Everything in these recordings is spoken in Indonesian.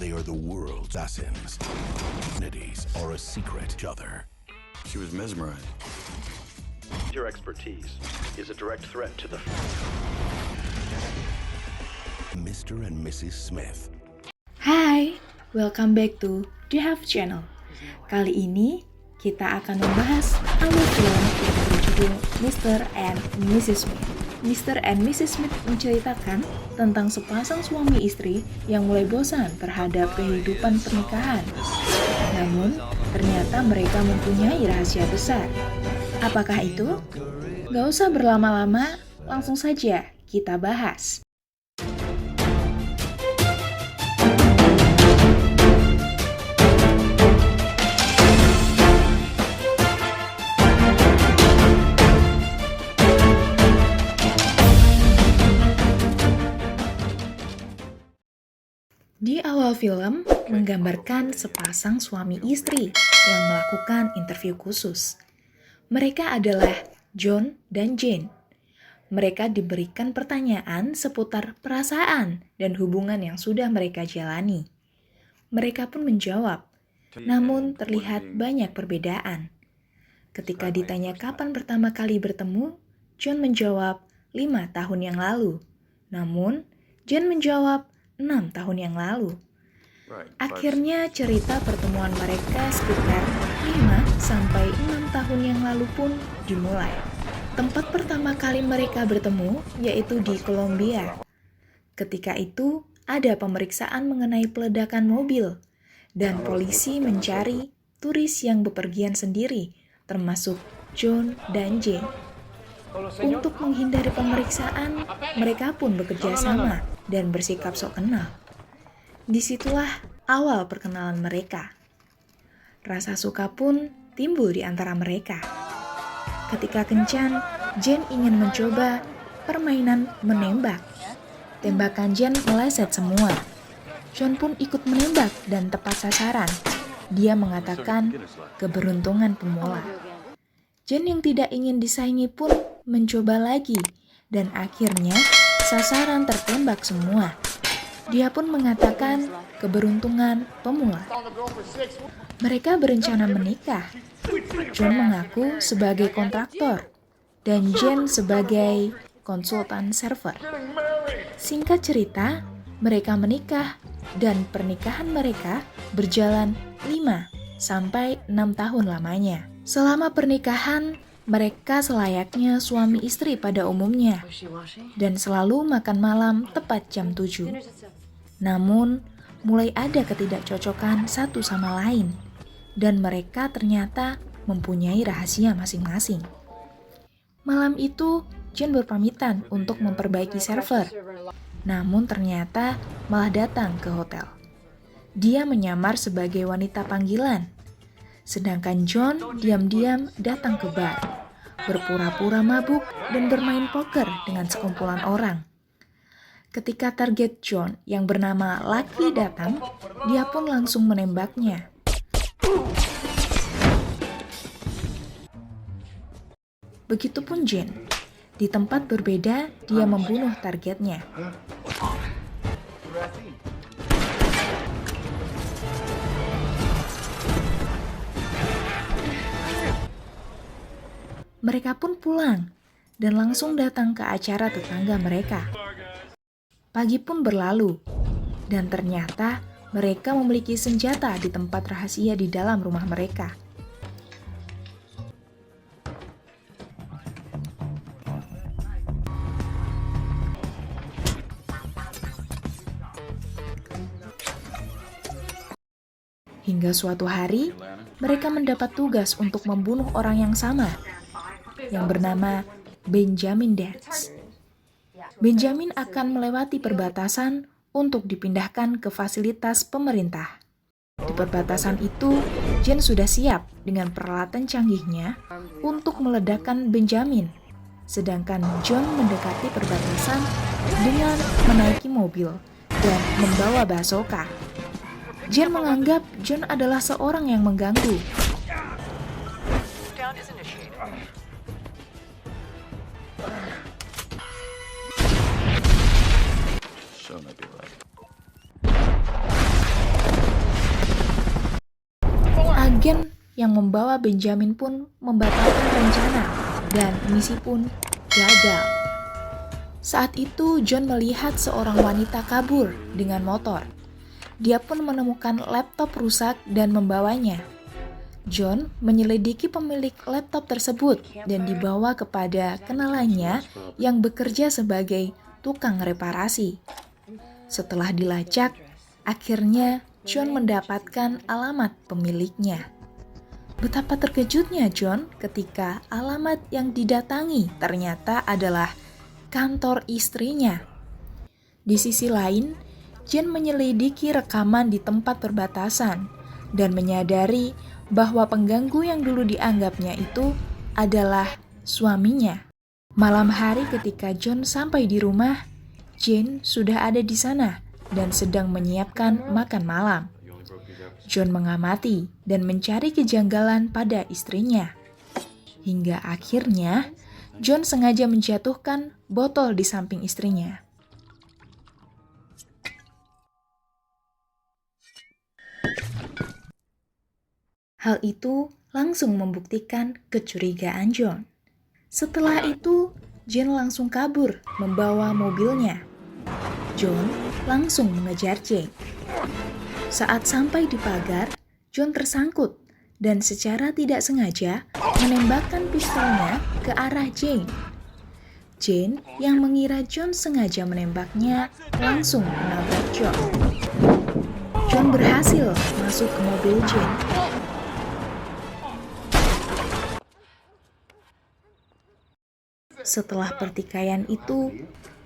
They are the world's assassins. Identities are a secret to each other. She was mesmerized. Your expertise is a direct threat to the... Mr. and Mrs. Smith. Hai, welcome back to The Have Channel. Kali ini kita akan membahas alur film yang berjudul Mr. and Mrs. Smith. Mr. and Mrs. Smith menceritakan tentang sepasang suami istri yang mulai bosan terhadap kehidupan pernikahan. Namun, ternyata mereka mempunyai rahasia besar. Apakah itu? Gak usah berlama-lama, langsung saja kita bahas. Di awal film, menggambarkan sepasang suami istri yang melakukan interview khusus. Mereka adalah John dan Jane. Mereka diberikan pertanyaan seputar perasaan dan hubungan yang sudah mereka jalani. Mereka pun menjawab, namun terlihat banyak perbedaan. Ketika ditanya kapan pertama kali bertemu, John menjawab 5 tahun yang lalu. Namun, Jane menjawab 6 tahun yang lalu. Akhirnya cerita pertemuan mereka sekitar 5-6 tahun yang lalu pun dimulai. Tempat pertama kali mereka bertemu yaitu di Kolombia. Ketika itu ada pemeriksaan mengenai peledakan mobil dan polisi mencari turis yang bepergian sendiri termasuk John dan Jane. Untuk menghindari pemeriksaan, mereka pun bekerja sama dan bersikap sok kenal. Disitulah awal perkenalan mereka. Rasa suka pun timbul di antara mereka. Ketika kencan, Jane ingin mencoba permainan menembak. Tembakan Jane meleset semua. John pun ikut menembak dan tepat sasaran. Dia mengatakan keberuntungan pemula. Jane yang tidak ingin disaingi pun mencoba lagi, dan akhirnya sasaran tertembak semua. Dia pun mengatakan keberuntungan pemula. Mereka berencana menikah. John mengaku sebagai kontraktor, dan Jane sebagai konsultan server. Singkat cerita, mereka menikah, dan pernikahan mereka berjalan 5-6 tahun lamanya. Selama pernikahan, mereka selayaknya suami istri pada umumnya dan selalu makan malam tepat jam 7. Namun, mulai ada ketidakcocokan satu sama lain dan mereka ternyata mempunyai rahasia masing-masing. Malam itu, Jane berpamitan untuk memperbaiki server. Namun ternyata malah datang ke hotel. Dia menyamar sebagai wanita panggilan. Sedangkan John diam-diam datang ke bar, berpura-pura mabuk dan bermain poker dengan sekumpulan orang. Ketika target John yang bernama Lucky datang, dia pun langsung menembaknya. Begitupun Jane. Di tempat berbeda, dia membunuh targetnya. Mereka pun pulang dan langsung datang ke acara tetangga mereka. Pagi pun berlalu, dan ternyata mereka memiliki senjata di tempat rahasia di dalam rumah mereka. Hingga suatu hari, mereka mendapat tugas untuk membunuh orang yang sama, yang bernama Benjamin Dance. Benjamin akan melewati perbatasan untuk dipindahkan ke fasilitas pemerintah. Di perbatasan itu, Jane sudah siap dengan peralatan canggihnya untuk meledakkan Benjamin. Sedangkan John mendekati perbatasan dengan menaiki mobil dan membawa bazooka. Jane menganggap John adalah seorang yang mengganggu. Agen yang membawa Benjamin pun membatalkan rencana dan misi pun gagal. Saat itu John melihat seorang wanita kabur dengan motor. Dia pun menemukan laptop rusak dan membawanya. John menyelidiki pemilik laptop tersebut dan dibawa kepada kenalannya yang bekerja sebagai tukang reparasi. Setelah dilacak, akhirnya John mendapatkan alamat pemiliknya. Betapa terkejutnya John ketika alamat yang didatangi ternyata adalah kantor istrinya. Di sisi lain, Jane menyelidiki rekaman di tempat perbatasan dan menyadari bahwa pengganggu yang dulu dianggapnya itu adalah suaminya. Malam hari ketika John sampai di rumah, Jane sudah ada di sana dan sedang menyiapkan makan malam. John mengamati dan mencari kejanggalan pada istrinya. Hingga akhirnya, John sengaja menjatuhkan botol di samping istrinya. Hal itu langsung membuktikan kecurigaan John. Setelah itu, Jane langsung kabur membawa mobilnya. John langsung mengejar Jane. Saat sampai di pagar, John tersangkut dan secara tidak sengaja menembakkan pistolnya ke arah Jane. Jane yang mengira John sengaja menembaknya langsung menabrak John. John berhasil masuk ke mobil Jane. Setelah pertikaian itu,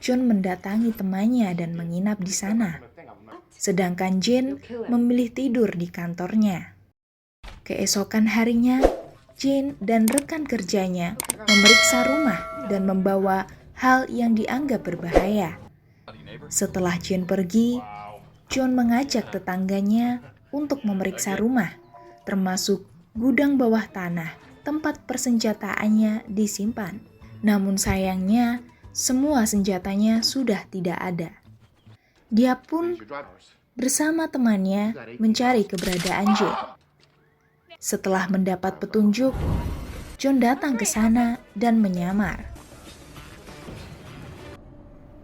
John mendatangi temannya dan menginap di sana. Sedangkan Jane memilih tidur di kantornya. Keesokan harinya, Jane dan rekan kerjanya memeriksa rumah dan membawa hal yang dianggap berbahaya. Setelah Jane pergi, John mengajak tetangganya untuk memeriksa rumah, termasuk gudang bawah tanah tempat persenjataannya disimpan. Namun sayangnya, semua senjatanya sudah tidak ada. Dia pun bersama temannya mencari keberadaan Jane. Setelah mendapat petunjuk, John datang ke sana dan menyamar.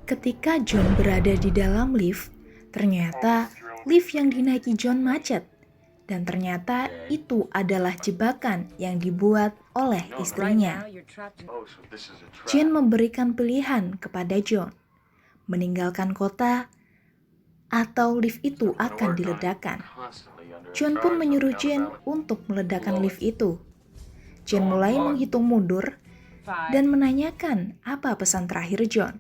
Ketika John berada di dalam lift, ternyata lift yang dinaiki John macet. Dan ternyata itu adalah jebakan yang dibuat oleh istrinya. Jane memberikan pilihan kepada John, meninggalkan kota atau lift itu akan diledakkan. John pun menyuruh Jane untuk meledakkan lift itu. Jane mulai menghitung mundur dan menanyakan apa pesan terakhir John.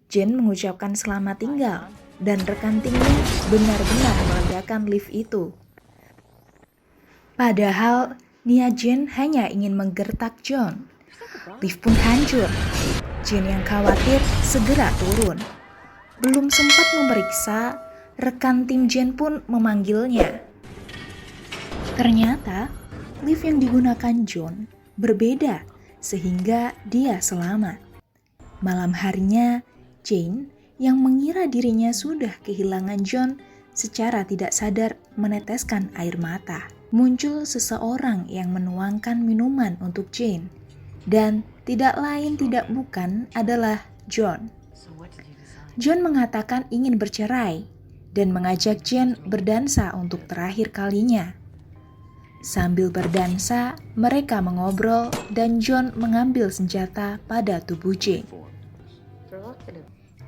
Jane mengucapkan selamat tinggal dan rekan timnya benar-benar meledakkan lift itu. Padahal niat Jane hanya ingin menggertak John. Lift pun hancur. Jane yang khawatir segera turun. Belum sempat memeriksa, rekan tim Jane pun memanggilnya. Ternyata lift yang digunakan John berbeda sehingga dia selamat. Malam harinya, Jane yang mengira dirinya sudah kehilangan John secara tidak sadar meneteskan air mata. Muncul seseorang yang menuangkan minuman untuk Jane, dan tidak lain tidak bukan adalah John. John mengatakan ingin bercerai dan mengajak Jane berdansa untuk terakhir kalinya. Sambil berdansa, mereka mengobrol dan John mengambil senjata pada tubuh Jane.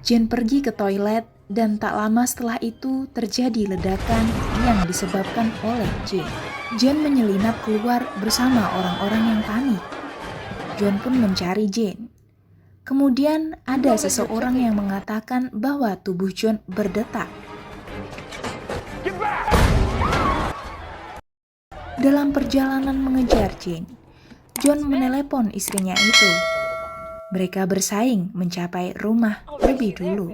Jane pergi ke toilet dan tak lama setelah itu terjadi ledakan yang disebabkan oleh Jane. Jane menyelinap keluar bersama orang-orang yang panik. John pun mencari Jane. Kemudian ada seseorang yang mengatakan bahwa tubuh John berdetak. Dalam perjalanan mengejar Jane, John menelepon istrinya itu. Mereka bersaing mencapai rumah lebih dulu.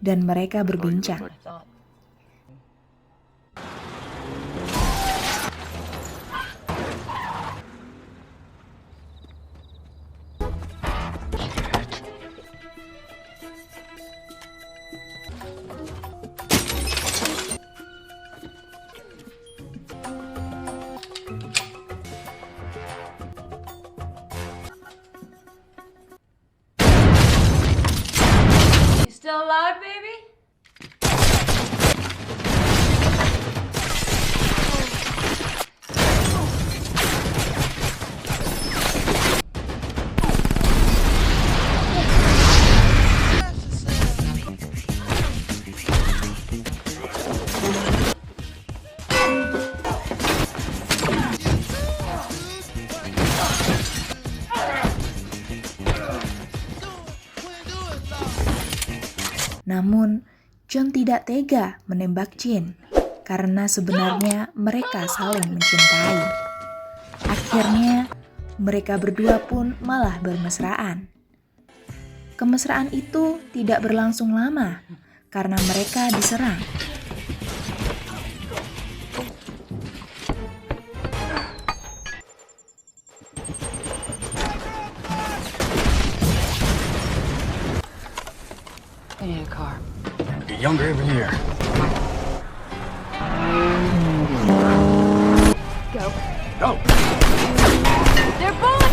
Dan mereka berbincang. still alive, baby? Namun, John tidak tega menembak Jane karena sebenarnya mereka saling mencintai. Akhirnya, mereka berdua pun malah bermesraan. Kemesraan itu tidak berlangsung lama karena mereka diserang. I need a car. Get younger every year. Go. Go! They're both.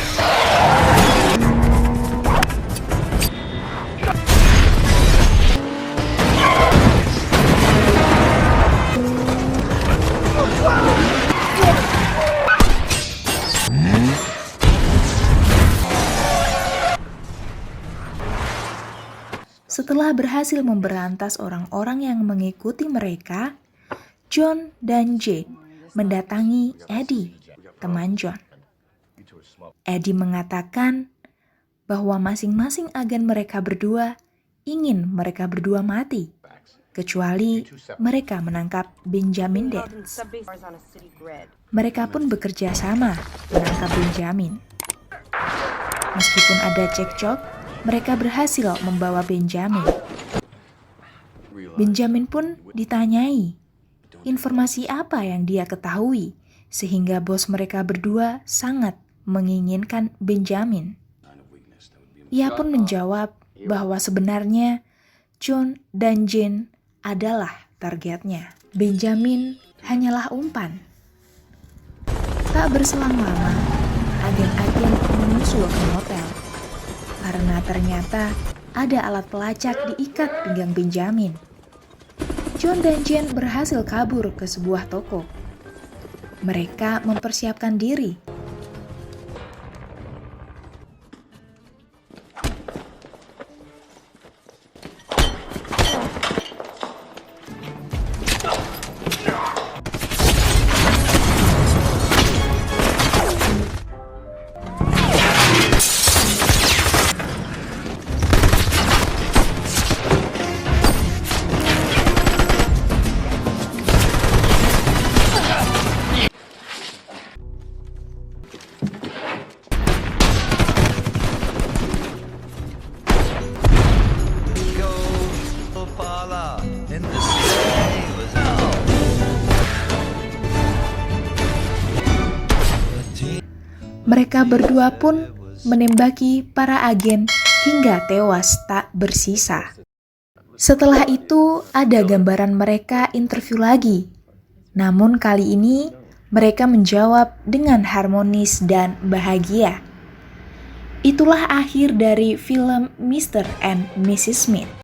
Setelah berhasil memberantas orang-orang yang mengikuti mereka, John dan Jane mendatangi Eddie, teman John. Eddie mengatakan bahwa masing-masing agen mereka berdua ingin mereka berdua mati, kecuali mereka menangkap Benjamin Dance. Mereka pun bekerja sama menangkap Benjamin. Meskipun ada cekcok, mereka berhasil membawa Benjamin. Benjamin pun ditanyai informasi apa yang dia ketahui sehingga bos mereka berdua sangat menginginkan Benjamin. Ia pun menjawab bahwa sebenarnya John dan Jane adalah targetnya. Benjamin hanyalah umpan. Tak berselang lama, agen-agen menyusul ke motel. Karena ternyata ada alat pelacak diikat pinggang Benjamin. John dan Jane berhasil kabur ke sebuah toko. Mereka mempersiapkan diri. Mereka berdua pun menembaki para agen hingga tewas tak bersisa. Setelah itu ada gambaran mereka interview lagi. Namun kali ini mereka menjawab dengan harmonis dan bahagia. Itulah akhir dari film Mr. and Mrs. Smith.